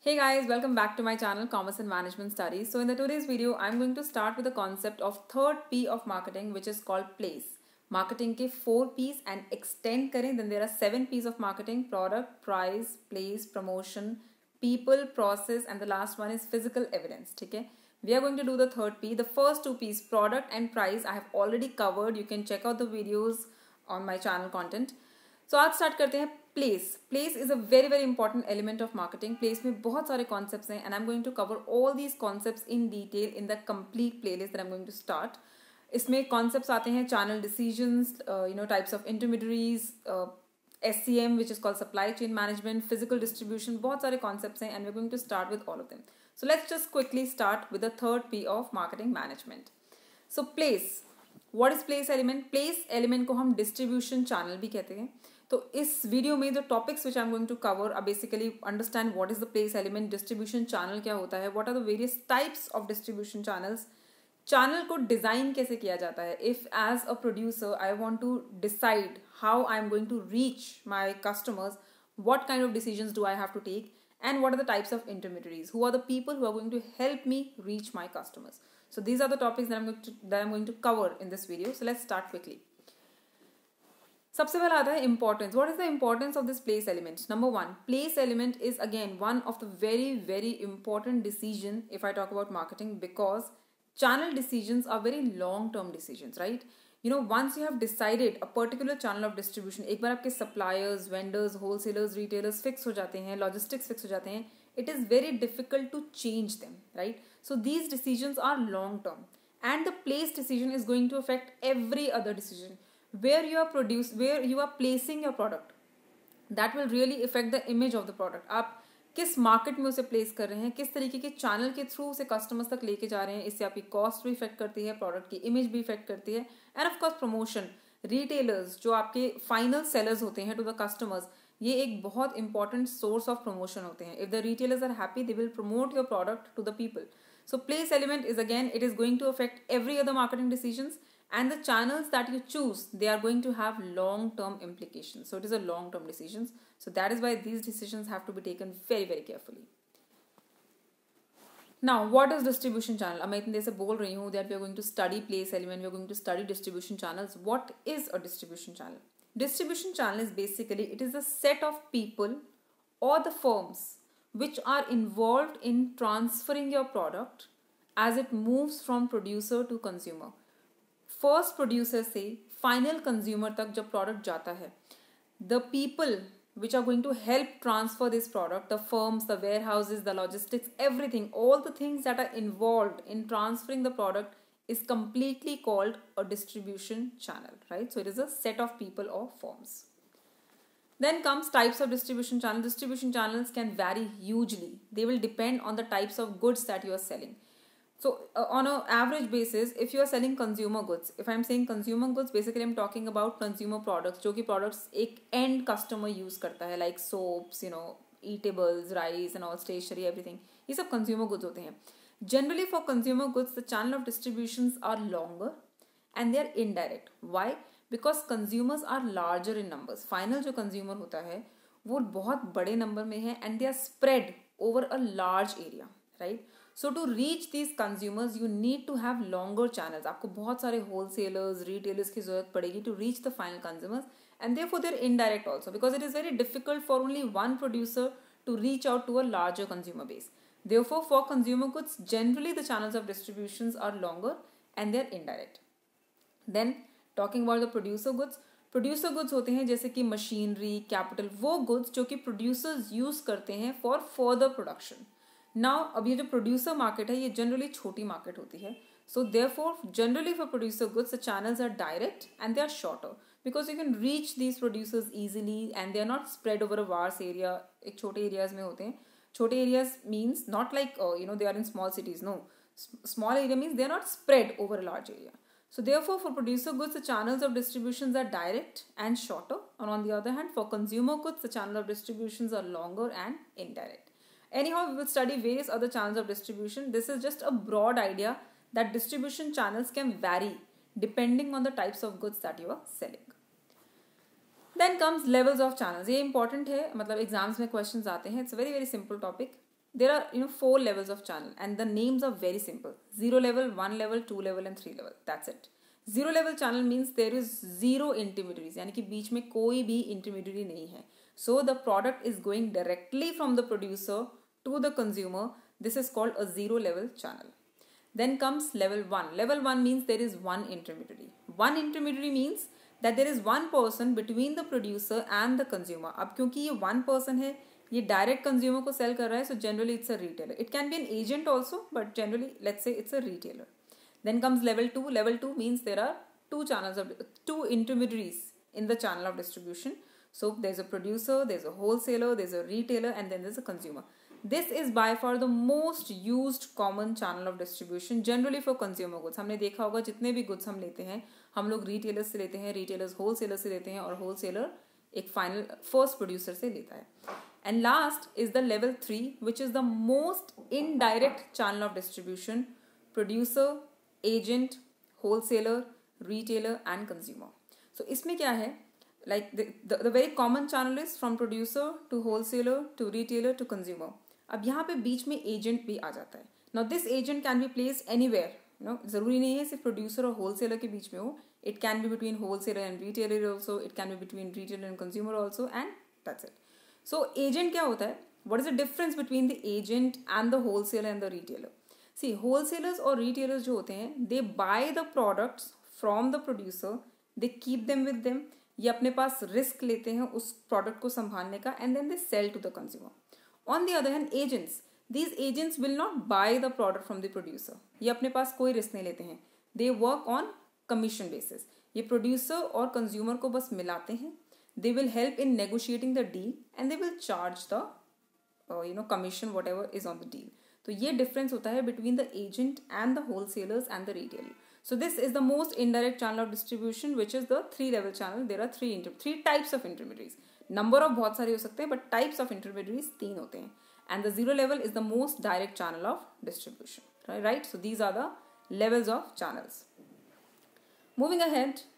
Hey guys, welcome back to my channel Commerce and Management Studies. So in the today's video, I'm going to start with the concept of third P of marketing, which is called place. Marketing के 4 P's and extend करें, then there are 7 P's of marketing: product, price, place, promotion, people, process, and the last one is physical evidence. ठीक है? We are going to do the third P. The first 2 P's, product and price, I have already covered. You can check out the videos on my channel content. So आज start करते हैं place. Place is a very very important element of marketing. Place में बहुत सारे concepts हैं and I am going to cover all these concepts in detail in the complete playlist that I am going to start. इसमें concepts आते हैं channel decisions, types of intermediaries, SCM which is called supply chain management, physical distribution, बहुत सारे concepts हैं and we are going to start with all of them. So let's just quickly start with the third P of marketing management. So place, what is place element? Place element को हम distribution channel भी कहते हैं. तो इस video में जो topics which I am going to cover are basically understand what is the place element, distribution channel क्या होता है, what are the various types of distribution channels, channel को डिजाइन कैसे किया जाता है. If as a producer I want to decide how I am going to reach my customers, what kind of decisions do I have to take, and what are the types of intermediaries, who are the people who are going to help me reach my customers. So these are the topics that I'm going to cover in this video. So let's start quickly. सबसे पहला आता है importance. What is the importance of this place element? Number one, place element is again one of the very very important decision if I talk about marketing, because channel decisions are very long term decisions, right? Once you have decided a particular channel of distribution, एक बार आपके suppliers, vendors, wholesalers, retailers fix हो जाते हैं, logistics fix हो जाते हैं, it is very difficult to change them, right? So these decisions are long term, and the place decision is going to affect every other decision. Where you are placing your product, that will really affect the image of the product. आप किस market में उसे place कर रहे हैं, किस तरीके के चैनल के थ्रू उसे कस्टमर्स तक लेके जा रहे हैं, इससे आपकी कॉस्ट भी इफेक्ट करती है, प्रोडक्ट की इमेज भी इफेक्ट करती है. End of course promotion, retailers जो आपके फाइनल सेलर्स होते हैं टू द कस्टमर्स, ये एक बहुत इंपॉर्टेंट सोर्स ऑफ प्रमोशन होते हैं. If the retailers are happy, they will promote your product to the people. So place element is again, it is going to affect every other marketing decisions, and the channels that you choose, they are going to have long term implications. So it is a long term decisions. So that is why these decisions have to be taken very very carefully. Now what is distribution channel? अब मैं इतने देर से बोल रही हूँ that we are going to study place element, we are going to study distribution channels. What is a distribution channel? Distribution channel is basically, it is a set of people or the firms which are involved in transferring your product as it moves from producer to consumer. First producer से final consumer तक जब product जाता है, the people which are going to help transfer this product, the firms, the warehouses, the logistics, everything, all the things that are involved in transferring the product is completely called a distribution channel, right? So it is a set of people or firms. Then comes types of distribution channel. Distribution channels can vary hugely. They will depend on the types of goods that you are selling. So on an average basis, if you are selling consumer goods, if I'm saying consumer goods, basically I'm talking about consumer products, जो कि products एक end customer use करता है, like soaps, eatables, rice and all, stationery, everything. ये सब consumer goods होते हैं. Generally for consumer goods, the channel of distributions are longer and they are indirect. Why? Because consumers are larger in numbers. Final जो consumer होता है वो बहुत बड़े नंबर में है and they are spread over a large area, right? So to reach these consumers you need to have longer channels. आपको बहुत सारे होलसेलर्स, रिटेलर्स की जरूरत पड़ेगी to reach the final consumers, and therefore they are indirect also, because it is very difficult for only one producer to reach out to a larger consumer base. Therefore for consumer goods generally the channels of distributions are longer and they are indirect. Then talking about the producer goods होते हैं जैसे कि machinery, capital, वो goods जो कि producers use करते हैं for further production. Now अब ये जो प्रोड्यूसर मार्केट है ये जनरली छोटी मार्केट होती है. So therefore generally for producer goods the channels are direct and they are shorter, because you can reach these producers easily and they are not spread over a vast area. एक छोटे areas में होते हैं. छोटे areas means not like they are in small cities. No, small area means they are not spread over a large area. So therefore for producer goods the channels of distributions are direct and shorter, and on the other hand for consumer goods the channel of distributions are longer and indirect. Anyhow, we will study various other channels of distribution. This is just a broad idea that distribution channels can vary depending on the types of goods that you are selling. Then comes levels of channels. ये important है, मतलब exams में questions आते हैं. It's a very very simple topic. there are 4 levels of channel and the names are very simple. 0 level, 1 level, 2 level and 3 level. That's it. 0 level channel means there is zero intermediaries, यानी कि बीच में कोई भी intermediary नहीं है. So the product is going directly from the producer to the consumer. This is called a 0 level channel. Then comes level 1. Level 1 means there is one intermediary. One intermediary means that there is one person between the producer and the consumer. अब क्योंकि ये one person है, ये direct consumer को cell कर रहा है, so generally it's a retailer. It can be an agent also, but generally let's say it's a retailer. Then comes level 2. Level 2 means there are two intermediaries in the channel of distribution. So there's a producer, there's a wholesaler, there's a retailer, and then there's a consumer. This is by far the most used common channel of distribution generally for consumer goods. हमने देखा होगा जितने भी goods हम लेते हैं, हम लोग retailers से लेते हैं, retailers wholesaler से लेते हैं, और wholesaler एक final first producer से लेता है. And last is the level 3, which is the most indirect channel of distribution: producer, agent, wholesaler, retailer and consumer. So इसमें क्या है, like the very common channel is from producer to wholesaler to retailer to consumer. अब यहाँ पे बीच में agent भी आ जाता है. Now this agent can be placed anywhere. ज़रूरी नहीं है सिर्फ producer और wholesaler के बीच में हो. It can be between wholesaler and retailer also. It can be between retailer and consumer also, and that's it. So agent क्या होता है? What is the difference between the agent and the wholesaler and the retailer? See, wholesalers और retailers जो होते हैं, they buy the products from the producer, they keep them with them. ये अपने पास risk लेते हैं उस प्रोडक्ट को संभालने का, and then they sell to the consumer. On the other hand, agents, these agents will not buy the product from the producer. ये अपने पास कोई रिस्क नहीं लेते हैं. They work on commission basis. ये प्रोड्यूसर और कंज्यूमर को बस मिलाते हैं. They will help in negotiating the deal and they will charge the commission whatever is on the deal. तो ये difference होता है between the agent and the wholesalers and the retailer. So this is the most indirect channel of distribution, which is the 3 level channel. There are three types of intermediaries. Number of बहुत सारे हो सकते हैं, but types of intermediaries 3 होते हैं. And the 0 level is the most direct channel of distribution. Right? So these are the levels of channels. Moving ahead.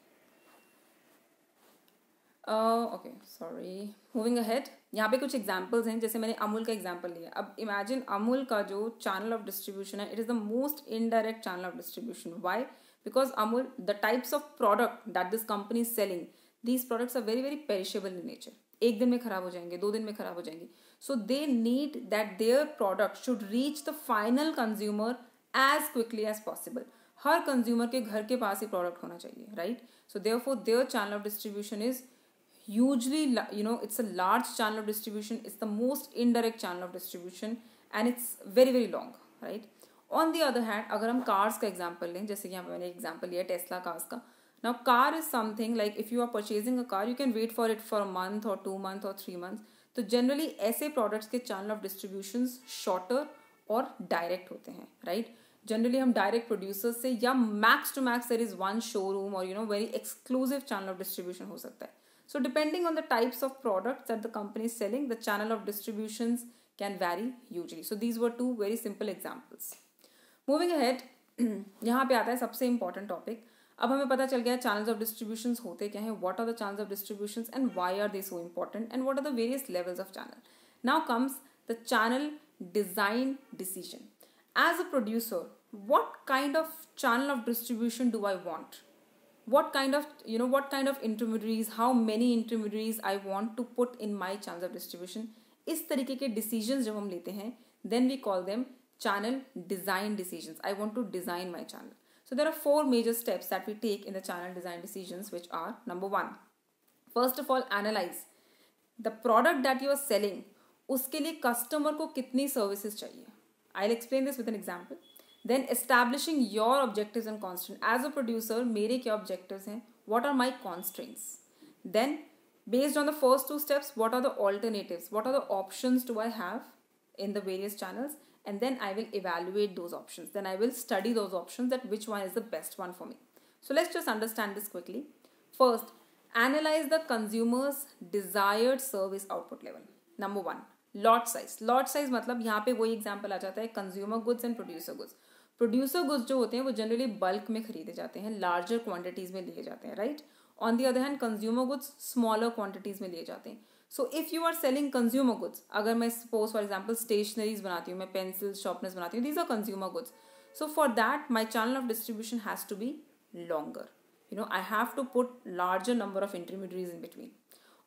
Moving ahead, यहाँ पे कुछ एग्जाम्पल्स हैं. जैसे मैंने अमूल का एग्जाम्पल लिया. अब इमेजिन अमूल का जो चैनल ऑफ डिस्ट्रीब्यूशन है, it is the most indirect channel of distribution. Why? Because Amul, the types of product that this company is selling, these products are very very perishable in nature. एक दिन में खराब हो जाएंगे, 2 दिन में खराब हो जाएंगे. So they need that their product should reach the final consumer as quickly as possible. हर कंज्यूमर के घर के पास ही प्रोडक्ट होना चाहिए, right? So therefore their channel of distribution is hugely, it's a large channel of distribution. It's the most indirect channel of distribution and it's very very long, right? On the other hand, अगर हम cars का example लें, जैसे कि यहाँ पे मैंने example लिया Tesla cars का. Now car is something like if you are purchasing a car, you can wait for it for a month or 2 months or 3 months. तो generally ऐसे products के channel of distributions shorter और direct होते हैं, right? Generally हम direct producers से या max to max there is one showroom or very exclusive channel of distribution हो सकता है. So depending on the types of products that the company is selling, the channel of distributions can vary hugely. So these were 2 very simple examples. Moving ahead, यहाँ पे आता है सबसे important topic. अब हमें पता चल गया channels of distributions होते क्या हैं, what are the channels of distributions and why are they so important and what are the various levels of channel. Now comes the channel design decision. As a producer, what kind of channel of distribution do I want? What kind of intermediaries, how many intermediaries I want to put in my channels of distribution. इस तरीके के decisions जब हम लेते हैं, then we call them channel design decisions. I want to design my channel. So there are 4 major steps that we take in the channel design decisions, which are: number 1, first of all, analyze the product that you are selling. उसके लिए customer को कितनी services चाहिए. I'll explain this with an example. Then establishing your objectives and constraints. As a producer, मेरे क्या objectives हैं? What are my constraints? Then, based on the first 2 steps, what are the alternatives? What are the options do I have in the various channels? And then I will evaluate those options. Then I will study those options, that which one is the best one for me. So let's just understand this quickly. First, analyze the consumer's desired service output level. Number 1, lot size. Lot size मतलब यहाँ पे वही example आ जाता है consumer goods and producer goods. Producer goods जो होते हैं वो जनरली बल्क में खरीदे जाते हैं, लार्जर क्वांटिटीज में लिए जाते हैं, right? On the other hand consumer goods smaller quantities में लिए जाते हैं. So if you are selling consumer goods, अगर मैं सपोज फॉर एग्जाम्पल स्टेशनरीज बनाती हूँ, मैं पेंसिल्स शार्पनर्स बनाती हूँ, these are consumer goods. So for that, my channel of distribution has to be longer. I have to put larger number of intermediaries in between.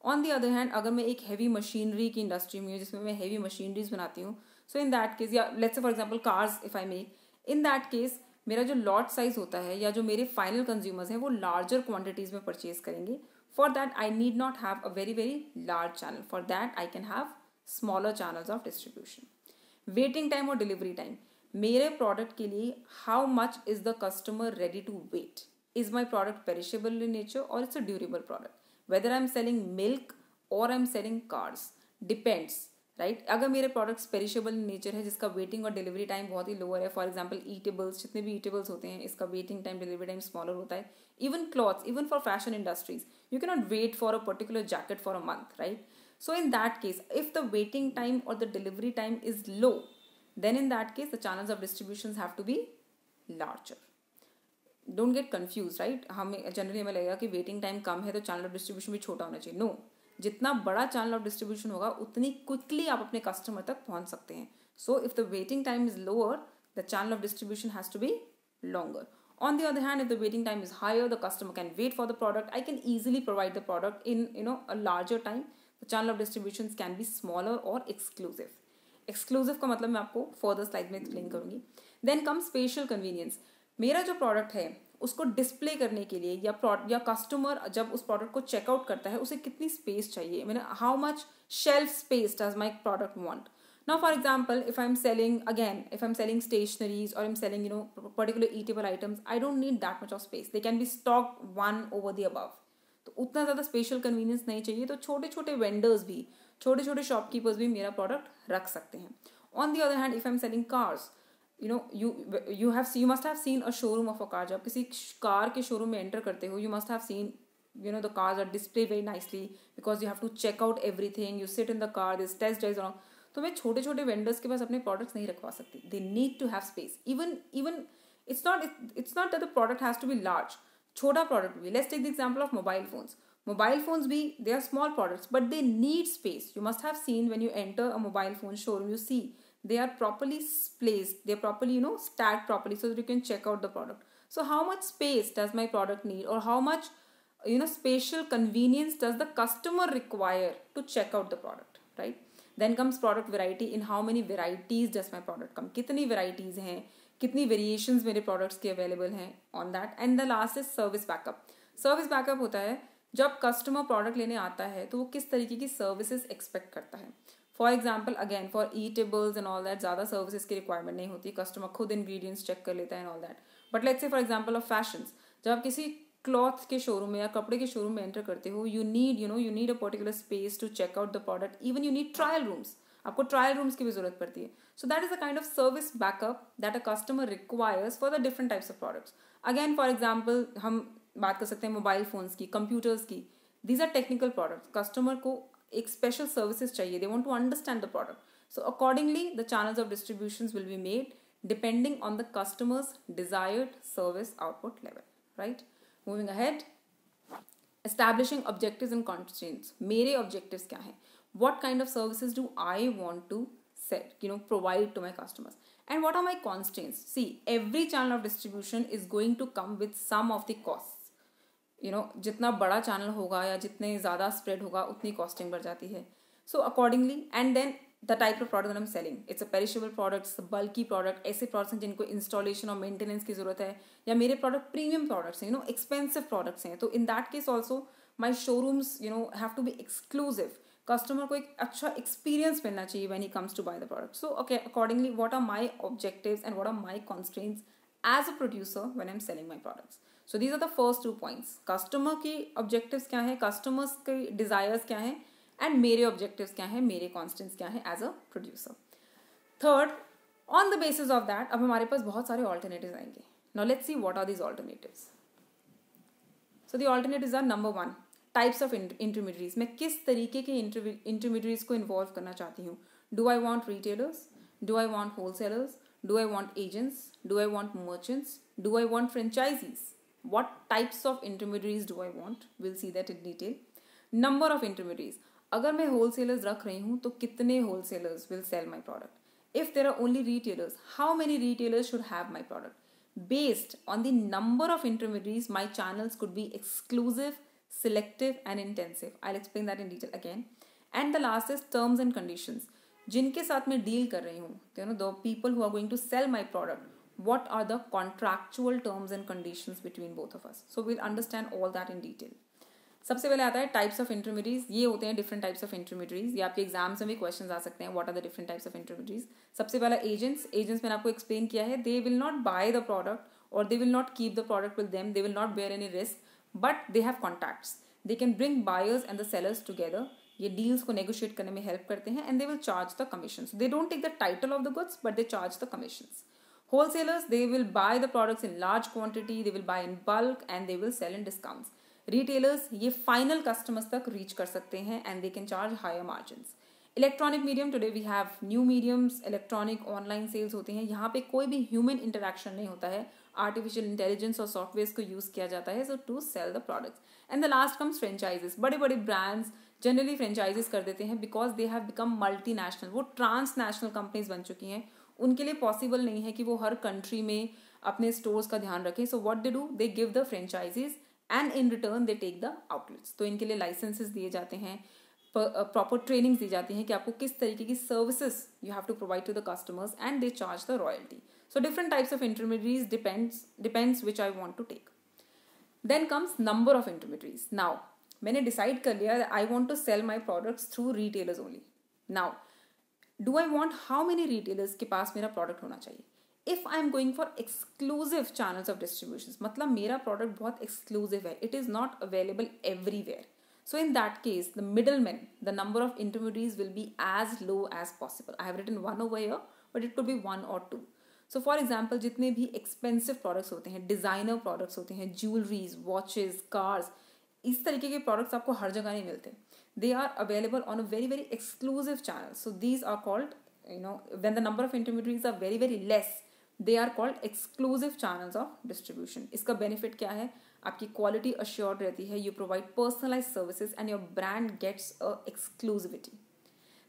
On the other hand, अगर मैं एक heavy machinery की industry में हूँ जिसमें मैं heavy machineries बनाती हूँ, so in that case, या let's say for example cars if I make, in that case मेरा जो lot size होता है या जो मेरे final consumers हैं वो larger quantities में purchase करेंगे. For that, I need not have a very very large channel. For that, I can have smaller channels of distribution. Waiting time और delivery time. मेरे प्रोडक्ट के लिए how much is the customer ready to wait. Is my product perishable in nature और it's a durable product. Whether I am selling milk और I am selling cars, depends, right. अगर मेरे products perishable in nature है जिसका waiting और delivery time बहुत ही lower है, फॉर एग्जाम्पल ईटेबल्स, जितने भी ईटेबल्स होते हैं इसका waiting time delivery time smaller होता है. Even clothes, even for fashion industries, you can not wait for a particular jacket for a month, right. So in that case if the waiting time और the delivery time is low, then in that case the channels of distributions have to be larger. Don't get confused, right. हमें generally हमें लगेगा कि waiting time कम है तो channel of distribution भी छोटा होना चाहिए. नो, जितना बड़ा चैनल ऑफ डिस्ट्रीब्यूशन होगा उतनी क्विकली आप अपने कस्टमर तक पहुंच सकते हैं. So if the waiting time is lower, the channel of distribution has to be longer. On the other hand, if the waiting time is higher, the customer can wait for the product. I can easily provide the product in a larger time. The channel of distributions can be smaller or exclusive. Exclusive का मतलब मैं आपको further slide में explain करूंगी. Then come special convenience. मेरा जो product है उसको डिस्प्ले करने के लिए या कस्टमर जब उस प्रोडक्ट को चेकआउट करता है उसे कितनी स्पेस चाहिए, मैंने how much shelf space does my product want. Now, for example, if I'm selling stationeries or I'm selling, particular eatable items, I don't need that much of space. They can be stocked one over the above. तो उतना ज़्यादा special convenience नहीं चाहिए. तो छोटे छोटे vendors भी, छोटे छोटे शॉपकीपर्स भी मेरा प्रोडक्ट रख सकते हैं. On the other hand, if I am selling cars, you must have seen a showroom of a car. जब किसी कार के शोरूम में एंटर करते हो, you must have seen, the cars are displayed very nicely because you have to check out everything. You sit in the car, there's test drives around. तो मैं छोटे छोटे वेंडर्स के पास अपने प्रोडक्ट्स नहीं रखवा सकती. They need to have space. Even it's not that the product has to be large. छोटा प्रोडक्ट भी, let's take the example of mobile phones भी, they are small products but they need space. You must have seen when you enter a mobile phone showroom, you see they are properly placed, they are properly stacked properly so that you can check out the product. So how much space does my product need, or how much spatial convenience does the customer require to check out the product, right? Then comes product variety. In how many varieties does my product come, कितनी varieties हैं, कितनी variations मेरे products के available हैं on that. And the last is service backup. Service backup होता है जब customer product लेने आता है तो वो किस तरीके की services expect करता है. For example again for eatables and all that ज़्यादा सर्विसेज की रिक्वायरमेंट नहीं होती. कस्टमर खुद इंग्रेडिएंट्स चेक कर लेता है and all that. But let's say for example of fashions, जब आप किसी क्लॉथ के शोरूम में या कपड़े के शोरूम में एंटर करते हो, you need a particular space to check out the product. Even you need trial rooms. आपको ट्रायल रूम्स की भी जरूरत पड़ती है. So that is a kind of service backup that a customer requires for the different types of products. Again for example हम बात कर सकते हैं मोबाइल फोन्स की, कंप्यूटर्स की. These are technical products. Customer को एक स्पेशल सर्विसेज चाहिए. They want to understand the product. So accordingly, the channels of distributions will be made depending on the customer's desired service output level, right? Moving ahead, establishing objectives and constraints. मेरे objectives क्या हैं? What kind of services do I want to provide to my customers? And what are my constraints? See, every channel of distribution is going to come with some of the costs. जितना बड़ा channel होगा या जितने ज़्यादा spread होगा उतनी costing बढ़ जाती है. So accordingly, and then the type of product that I'm selling, it's a perishable product, it's a bulky product. ऐसे products हैं जिनको installation और maintenance की ज़रूरत है, या मेरे product premium products हैं, expensive products हैं. तो in that case also my showrooms have to be exclusive. Customer को एक अच्छा experience मिलना चाहिए when he comes to buy the product. So okay, accordingly, what are my objectives and what are my constraints as a producer when I'm selling my products? So these are the first 2 points. Customer की objectives क्या हैं, customers के desires क्या हैं, and मेरे objectives क्या हैं, मेरे कॉन्स्टेंट्स क्या हैं as a producer. Third, on the basis of that अब हमारे पास बहुत सारे ऑल्टरनेटिव्स आएंगे. Now let's see what are these alternatives. So the alternatives are number 1, types of intermediaries. मैं किस तरीके के इंटरमीडियरीज को इन्वॉल्व करना चाहती हूँ. Do I want retailers, do I want wholesalers, do I want agents, do I want merchants, do I want franchises. what types of intermediaries do I want? We'll see that in detail. Number of intermediaries. अगर मैं wholesalers रख रही हूँ तो कितने wholesalers will sell my product. If there are only retailers, how many retailers should have my product? Based on the number of intermediaries, my channels could be exclusive, selective, and intensive. I'll explain that in detail again. And the last is terms and conditions. जिनके साथ मैं deal कर रही हूँ, the people who are going to sell my product, what are the contractual terms and conditions between both of us? So we'll understand all that in detail. सबसे पहले आता है टाइप्स ऑफ इंटरमीडिएट्स. ये होते हैं डिफरेंट टाइप्स ऑफ इंटरमीडिएट्स. ये आपके exams में भी क्वेश्चंस आ सकते हैं. What are the different types of intermediates. सबसे पहला एजेंट्स. एजेंट्स मैंने आपको एक्सप्लेन किया है. They will not buy the product और they will not keep the product with them. They will not bear any risk, but they have contacts. They can bring buyers and the sellers together. ये deals को negotiate करने में help करते हैं. And they will charge the commission. They don't take the title of the goods, but they charge the commissions. Wholesalers, they will buy the products in large quantity, they will buy in bulk, and they will sell in discounts. Retailers, ये final customers तक reach कर सकते हैं and they can charge higher margins. Electronic medium, today we have new mediums, electronic online sales होते हैं. यहाँ पे कोई भी human interaction नहीं होता है. Artificial intelligence और softwares को use किया जाता है so to sell the products. And the last comes franchises. बड़े बड़े brands generally franchises कर देते हैं because they have become multinational. वो transnational companies बन चुकी हैं. उनके लिए पॉसिबल नहीं है कि वो हर कंट्री में अपने स्टोर्स का ध्यान रखें. So what they do, they give the franchisees and in return they take the outlets. तो इनके लिए लाइसेंसेस दिए जाते हैं, प्रॉपर ट्रेनिंग्स दी जाती हैं कि आपको किस तरीके की services you have to provide to the customers and they charge the royalty. So different types of intermediates depends which I want to take. Then comes number of intermediates. Now मैंने decide कर लिया I want to sell my products through retailers only. Now do I want how many retailers के पास मेरा product होना चाहिए? If I am going for exclusive channels of distribution, मतलब मेरा product बहुत exclusive है, it is not available everywhere. So in that case, the middlemen, the number of intermediaries will be as low as possible. I have written one over here, but it could be one or two. So for example, जितने भी expensive products होते हैं, designer products होते हैं, jewelries, watches, cars, इस तरीके के products आपको हर जगह नहीं मिलते. They are available on a very very exclusive channel. So these are called, when the number of intermediaries are very very less, they are called exclusive channels of distribution. इसका benefit क्या है? आपकी quality assured रहती है. You provide personalized services and your brand gets a exclusivity.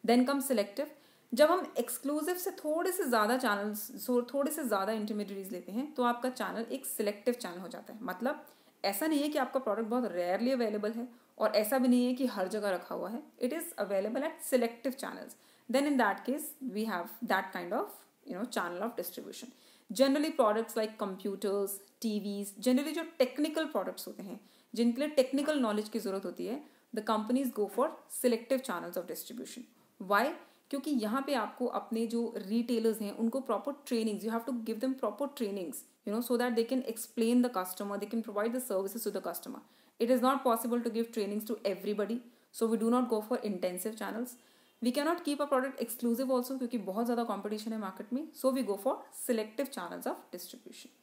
Then comes selective. जब हम exclusive से थोड़े से ज़्यादा चैनल्स, थोड़े से ज़्यादा इंटरमीडिएट्स लेते हैं तो आपका चैनल एक सिलेक्टिव चैनल हो जाता है. मतलब ऐसा नहीं है कि आपका प्रोडक्ट बहुत रेयरली अवेलेबल है और ऐसा भी नहीं है कि हर जगह रखा हुआ है. It is available at selective channels. Then in that case we have that kind of channel of distribution. Generally products like computers, TVs, generally जो टेक्निकल प्रोडक्ट्स होते हैं जिनके लिए टेक्निकल नॉलेज की ज़रूरत होती है, the companies go for selective channels of distribution. Why? क्योंकि यहाँ पे आपको अपने जो रिटेलर्स हैं उनको proper trainings, you have to give them proper trainings, so that they can explain the customer, they can provide the services to the customer. It is not possible to give trainings to everybody, so we do not go for intensive channels. We cannot keep a product exclusive also क्योंकि बहुत ज़्यादा competition है market में, so we go for selective channels of distribution.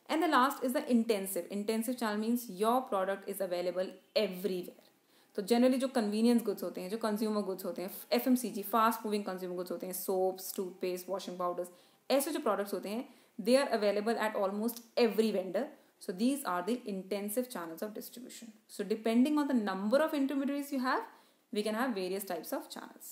And the last is the intensive. Intensive channel means your product is available everywhere. तो generally जो convenience goods होते हैं, जो कंज्यूमर गुड्स होते हैं, FMCG, fast moving consumer goods होते हैं, soaps, toothpaste, washing powders, ऐसे जो प्रोडक्ट्स होते हैं, they are available at almost every vendor. So these are the intensive channels of distribution. So depending on the number of intermediaries you have, we can have various types of channels.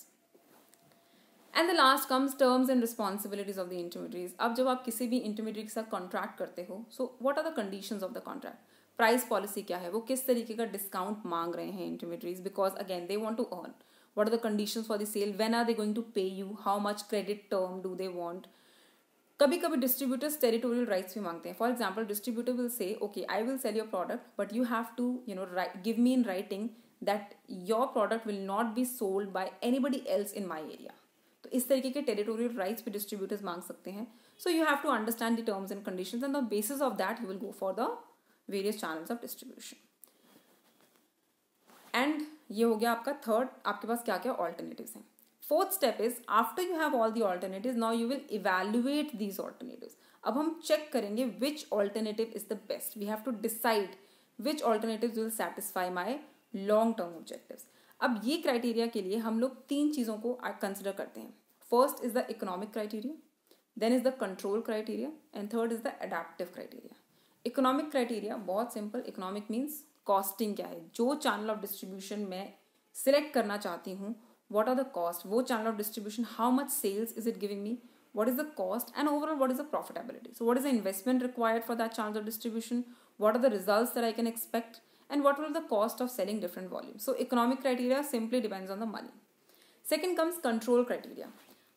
And the last comes terms and responsibilities of the intermediaries. अब जब आप किसी भी intermediary के साथ contract करते हो, so what are the conditions of the contract? Price policy क्या है? वो किस तरीके का discount मांग रहे हैं intermediaries? Because again they want to earn. What are the conditions for the sale? When are they going to pay you? How much credit term do they want? कभी कभी डिस्ट्रीब्यूटर्स टेरिटोरियल राइट्स भी मांगते हैं. For example distributor will say okay I will sell your product but you have to give me in writing that your product will not be sold by anybody else in my area. तो इस तरीके के territorial rights भी distributors मांग सकते हैं. So you have to understand the terms and conditions and the basis of that you will go for the various channels of distribution. And ये हो गया आपका थर्ड. आपके पास क्या क्या ऑल्टरनेटिव्स हैं. Fourth step is after you have all the alternatives, now you will evaluate these alternatives. अब हम check करेंगे which alternative is the best. We have to decide which alternatives will satisfy my long term objectives. अब ये criteria के लिए हम लोग 3 चीज़ों को consider करते हैं. First is the economic criteria, then is the control criteria, and third is the adaptive criteria. Economic criteria बहुत simple. Economic means costing क्या है, जो channel of distribution मैं सिलेक्ट करना चाहती हूँ what are the cost, वो channel of distribution, how much sales is it giving me, what is the cost, and overall what is the profitability. So what is the investment required for that channel of distribution, what are the results that I can expect, and what will the cost of selling different volumes. So economic criteria simply depends on the money. Second comes control criteria.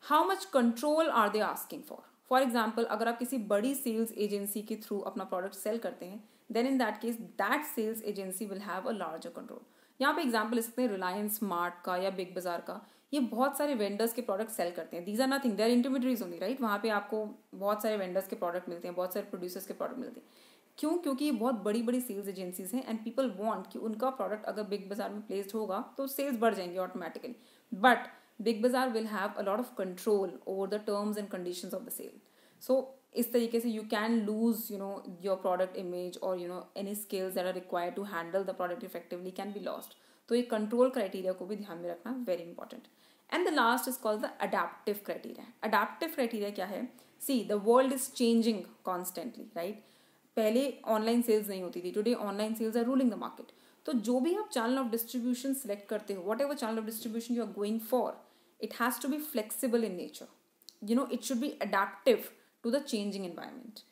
How much control are they asking for? For example, अगर आप किसी बड़ी sales agency के through अपना product sell करते हैं, then in that case that sales agency will have a larger control. यहाँ पे एग्जाम्पल ले सकते हैं रिलायंस स्मार्ट का या बिग बाजार का. ये बहुत सारे वेंडर्स के प्रोडक्ट सेल करते हैं. These are nothing, they are intermediaries only, right. वहाँ पे आपको बहुत सारे वेंडर्स के प्रोडक्ट मिलते हैं, बहुत सारे प्रोड्यूसर्स के प्रोडक्ट मिलते हैं. क्यों? क्योंकि ये बहुत बड़ी बड़ी सेल्स एजेंसीज हैं एंड पीपल वांट कि उनका प्रोडक्ट अगर बिग बाजार में प्लेस्ड होगा तो सेल्स बढ़ जाएंगे automatically. But big Bazaar will have a lot of control over the terms and conditions of the sale. So इस तरीके से you can lose your product image और any skills that are required to handle the product effectively can be lost. तो ये control criteria को भी ध्यान में रखना very important. And the last is called the adaptive criteria. Adaptive criteria क्या है? See the world is changing constantly, right. पहले ऑनलाइन सेल्स नहीं होती थी, today online sales are ruling the market. तो जो भी आप चैनल ऑफ डिस्ट्रीब्यूशन सेलेक्ट करते हो, whatever channel of distribution you are going for, it has to be flexible in nature. It should be adaptive to the changing environment.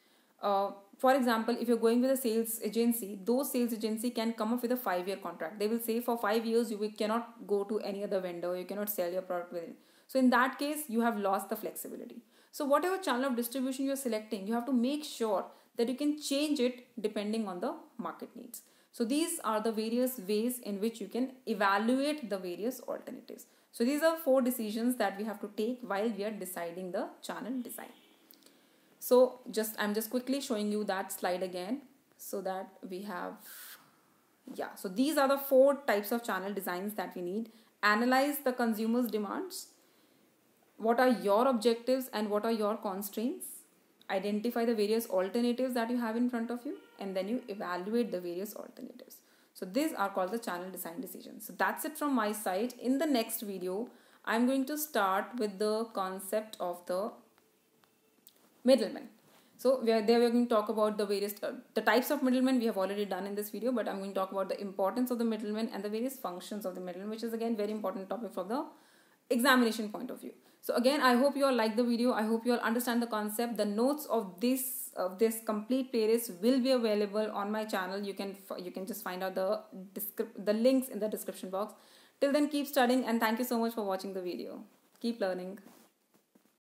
For example, if you're going with a sales agency, those sales agency can come up with a 5-year contract. They will say for 5 years you cannot go to any other vendor, you cannot sell your product with it. So in that case, you have lost the flexibility. So whatever channel of distribution you're selecting, you have to make sure that you can change it depending on the market needs. So these are the various ways in which you can evaluate the various alternatives. So these are 4 decisions that we have to take while we are deciding the channel design. So I'm just quickly showing you that slide again so that we have, so these are the 4 types of channel designs that we need. Analyze the consumer's demands. What are your objectives and what are your constraints? Identify the various alternatives that you have in front of you, and then you evaluate the various alternatives. So these are called the channel design decisions. So that's it from my side. In the next video, I'm going to start with the concept of the middlemen. So we're going to talk about the various the types of middlemen we have already done in this video, but I'm going to talk about the importance of the middlemen and the various functions of the middleman, which is again very important topic from the examination point of view. So again, I hope you all like the video. I hope you all understand the concept. The notes of this complete playlist will be available on my channel. You can just find out the links in the description box. Till then, keep studying and thank you so much for watching the video. Keep learning.